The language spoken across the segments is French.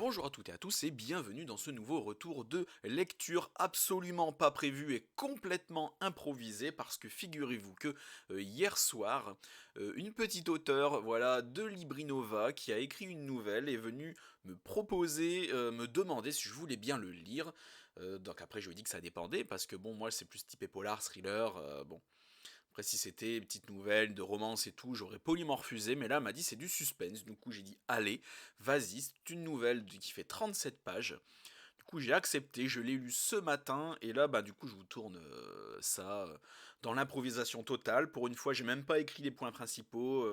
Bonjour à toutes et à tous et bienvenue dans ce nouveau retour de lecture absolument pas prévu et complètement improvisé parce que figurez-vous que hier soir, une petite auteure voilà, de Librinova qui a écrit une nouvelle est venue me proposer, me demander si je voulais bien le lire. Donc après je lui ai dit que ça dépendait parce que bon moi c'est plus typé polar, thriller, bon. Après, si c'était une petite nouvelle de romance et tout, j'aurais poliment refusé, mais là, elle m'a dit c'est du suspense. Du coup, j'ai dit allez, vas-y, c'est une nouvelle qui fait 37 pages. Du coup, j'ai accepté, je l'ai lu ce matin, et là, bah, du coup, je vous tourne ça dans l'improvisation totale. Pour une fois, j'ai même pas écrit les points principaux.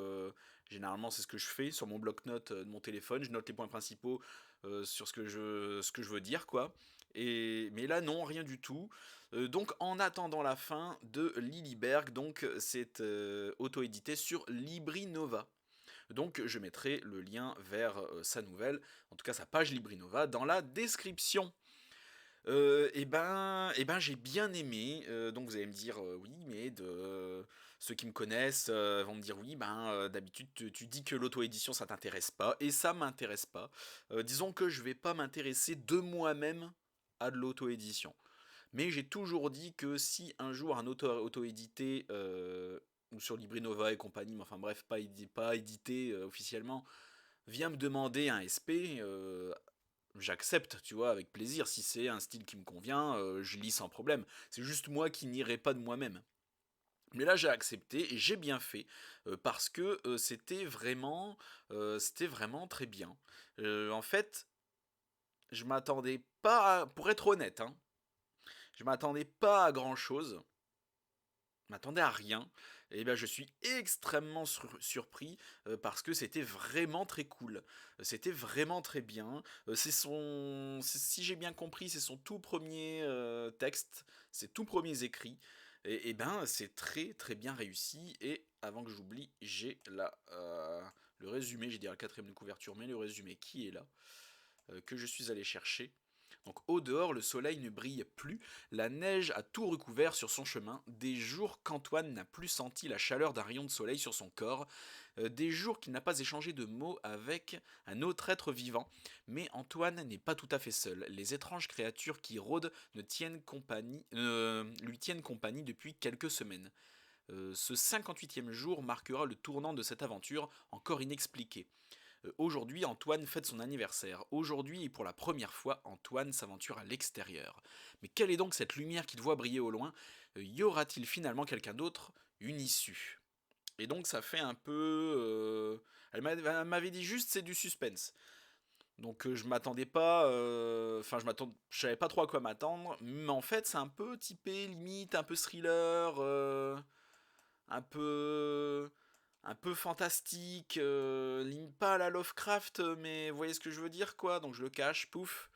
Généralement, c'est ce que je fais sur mon bloc-notes de mon téléphone. Je note les points principaux sur ce que je veux dire, quoi. Mais là, non, rien du tout. Donc, en attendant la fin de Liliberg, donc c'est auto-édité sur Librinova. Donc je mettrai le lien vers sa nouvelle, en tout cas sa page Librinova, dans la description. J'ai bien aimé. Donc vous allez me dire oui, mais ceux qui me connaissent vont me dire oui, d'habitude tu dis que l'auto-édition ça t'intéresse pas, et ça m'intéresse pas. Disons que je vais pas m'intéresser de moi-même à de l'auto-édition. Mais j'ai toujours dit que si un jour un auteur auto-édité, ou sur Librinova et compagnie, mais enfin bref, pas édité officiellement, vient me demander un SP, j'accepte, tu vois, avec plaisir. Si c'est un style qui me convient, je lis sans problème. C'est juste moi qui n'irai pas de moi-même. Mais là, j'ai accepté et j'ai bien fait parce que c'était vraiment très bien. En fait, je m'attendais pas, pour être honnête, hein, je m'attendais pas à grand chose. M'attendais à rien, et ben je suis extrêmement surpris parce que c'était vraiment très cool. C'était vraiment très bien. Si j'ai bien compris, c'est son tout premier texte, ses tout premiers écrits. Et ben c'est très très bien réussi. Et avant que j'oublie, j'ai là le résumé, j'ai dit la quatrième de couverture, mais le résumé qui est là, que je suis allé chercher. Donc au dehors, le soleil ne brille plus, la neige a tout recouvert sur son chemin, des jours qu'Antoine n'a plus senti la chaleur d'un rayon de soleil sur son corps, des jours qu'il n'a pas échangé de mots avec un autre être vivant. Mais Antoine n'est pas tout à fait seul, les étranges créatures qui rôdent lui tiennent compagnie depuis quelques semaines. Ce 58e jour marquera le tournant de cette aventure encore inexpliquée. Aujourd'hui, Antoine fête son anniversaire. Aujourd'hui, et pour la première fois, Antoine s'aventure à l'extérieur. Mais quelle est donc cette lumière qu'il voit briller au loin? Y aura-t-il finalement quelqu'un d'autre? Une issue. Et donc ça fait un peu... elle m'avait dit juste c'est du suspense. Donc je m'attendais pas... je savais pas trop à quoi m'attendre. Mais en fait c'est un peu typé, limite, un peu thriller, un peu un peu fantastique, limite pas à la Lovecraft, mais vous voyez ce que je veux dire, quoi. Donc je le cache, pouf.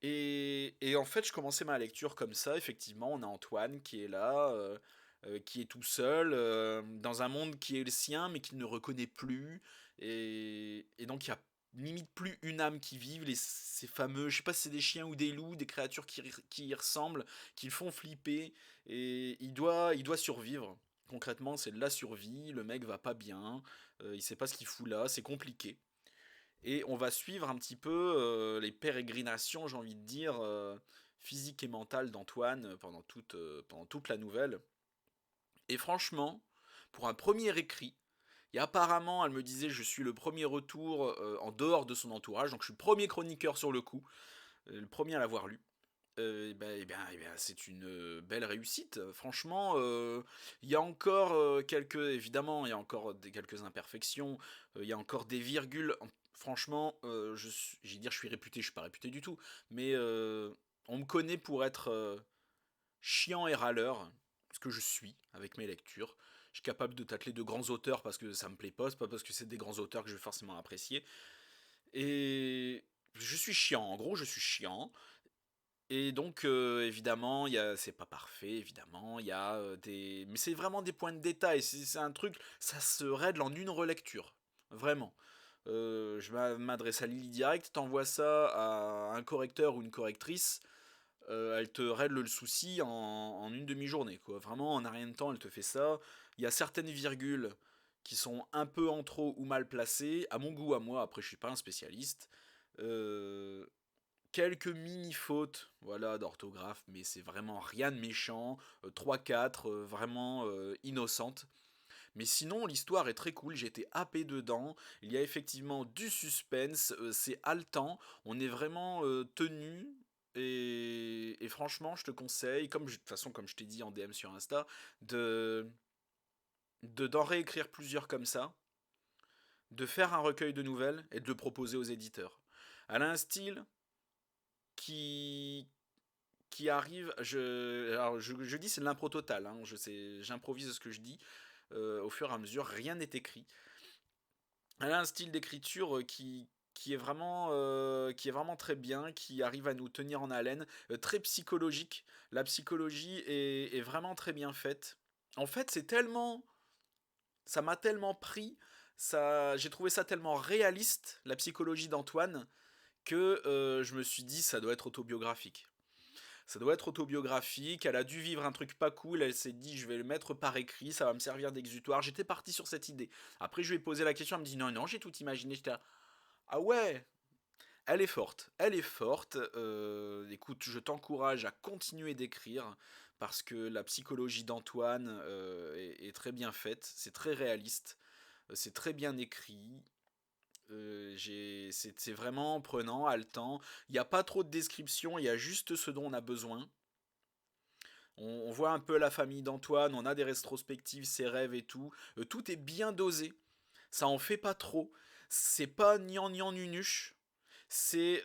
Et en fait, je commençais ma lecture comme ça. Effectivement, on a Antoine qui est là, qui est tout seul, dans un monde qui est le sien, mais qu'il ne reconnaît plus. Et donc, il y a limite plus une âme qui vive. Ces fameux, je sais pas si c'est des chiens ou des loups, des créatures qui y ressemblent, qui le font flipper. Et il doit survivre. Concrètement, c'est de la survie. Le mec va pas bien. Il sait pas ce qu'il fout là. C'est compliqué. Et on va suivre un petit peu les pérégrinations, j'ai envie de dire, physiques et mentales d'Antoine pendant toute la nouvelle. Et franchement, pour un premier écrit, et apparemment, elle me disait, je suis le premier retour en dehors de son entourage, donc je suis le premier chroniqueur sur le coup, le premier à l'avoir lu. C'est une belle réussite. Franchement, il y a encore évidemment, il y a encore quelques imperfections, il y a encore des virgules. Franchement, j'ai dire, je suis réputé, je suis pas réputé du tout, mais on me connaît pour être chiant et râleur, ce que je suis avec mes lectures. Je suis capable de tacler de grands auteurs parce que ça me plaît pas, c'est pas parce que c'est des grands auteurs que je vais forcément apprécier. Et je suis chiant, en gros, je suis chiant. Et donc, évidemment, c'est pas parfait, évidemment, il y a mais c'est vraiment des points de détail, c'est un truc, ça se règle en une relecture, vraiment. Je m'adresse à Lily direct, t'envoies ça à un correcteur ou une correctrice, elle te règle le souci en une demi-journée, quoi. Vraiment, en un rien de temps, elle te fait ça. Il y a certaines virgules qui sont un peu en trop ou mal placées, à mon goût, à moi, après je suis pas un spécialiste. Euh, Quelques mini-fautes, voilà, d'orthographe, mais c'est vraiment rien de méchant. 3-4, vraiment innocentes. Mais sinon, l'histoire est très cool, j'ai été happé dedans. Il y a effectivement du suspense, c'est haletant, on est vraiment tenu. Et franchement, je te conseille, de toute façon, comme je t'ai dit en DM sur Insta, de d'en réécrire plusieurs comme ça, de faire un recueil de nouvelles et de le proposer aux éditeurs. Elle a un style qui arrive. Je dis c'est de l'impro total, hein, j'improvise ce que je dis. Au fur et à mesure, rien n'est écrit. Elle a un style d'écriture qui est vraiment très bien, qui arrive à nous tenir en haleine, très psychologique. La psychologie est vraiment très bien faite. En fait, ça m'a tellement pris, j'ai trouvé ça tellement réaliste, la psychologie d'Antoine, que je me suis dit ça doit être autobiographique. Ça doit être autobiographique, elle a dû vivre un truc pas cool, elle s'est dit je vais le mettre par écrit, ça va me servir d'exutoire. J'étais parti sur cette idée. Après je lui ai posé la question, elle me dit non, non, j'ai tout imaginé. J'étais là, ah ouais, elle est forte. Écoute, je t'encourage à continuer d'écrire parce que la psychologie d'Antoine est très bien faite, c'est très réaliste, c'est très bien écrit. C'est vraiment prenant, haletant. Il n'y a pas trop de description, il y a juste ce dont on a besoin. On voit un peu la famille d'Antoine, on a des rétrospectives, ses rêves et tout. Tout est bien dosé. Ça en fait pas trop. C'est pas gnangnan nunuche. C'est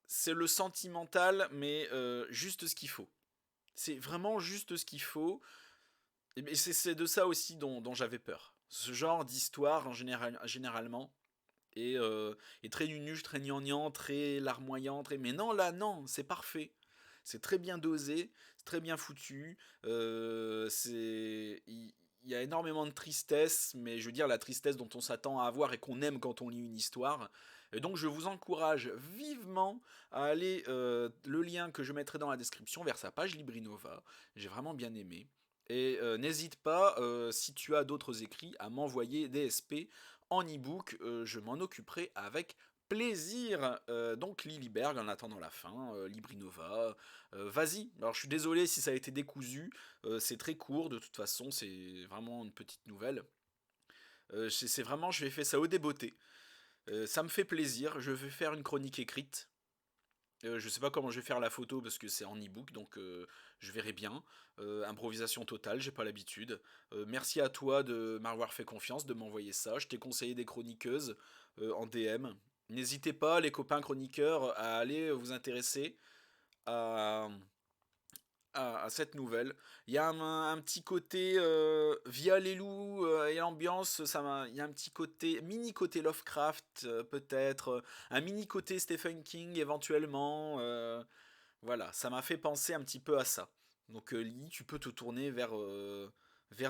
c'est le sentimental, mais juste ce qu'il faut. C'est vraiment juste ce qu'il faut. Et c'est de ça aussi dont j'avais peur. Ce genre d'histoire, généralement, est très nunuche, très gnangnan, très larmoyant, très... Mais non, là, non, c'est parfait. C'est très bien dosé, c'est très bien foutu. Il y a énormément de tristesse, mais je veux dire la tristesse dont on s'attend à avoir et qu'on aime quand on lit une histoire. Et donc je vous encourage vivement à aller, le lien que je mettrai dans la description vers sa page Librinova. J'ai vraiment bien aimé. Et n'hésite pas, si tu as d'autres écrits, à m'envoyer des SP en e-book. Je m'en occuperai avec plaisir. Donc Liliberg en attendant la fin, Librinova. Vas-y. Alors je suis désolé si ça a été décousu. C'est très court de toute façon. C'est vraiment une petite nouvelle. C'est vraiment, je vais faire ça au débeauté. Ça me fait plaisir. Je vais faire une chronique écrite. Je sais pas comment je vais faire la photo parce que c'est en e-book, donc je verrai bien. Improvisation totale, j'ai pas l'habitude. Merci à toi de m'avoir fait confiance, de m'envoyer ça. Je t'ai conseillé des chroniqueuses en DM. N'hésitez pas, les copains chroniqueurs, à aller vous intéresser à, à cette nouvelle. Il y a un petit côté via les loups et l'ambiance, il y a un petit côté, mini côté Lovecraft peut-être, un mini côté Stephen King éventuellement. Voilà, ça m'a fait penser un petit peu à ça. Donc Lee, tu peux te tourner vers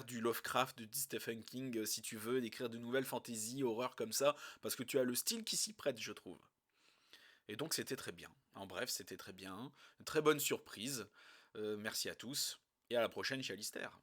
du Lovecraft, du Stephen King, si tu veux, d'écrire de nouvelles fantaisies, horreurs comme ça, parce que tu as le style qui s'y prête, je trouve. Et donc c'était très bien. En bref, c'était très bien. Une très bonne surprise. Merci à tous. Et à la prochaine chez Alistair.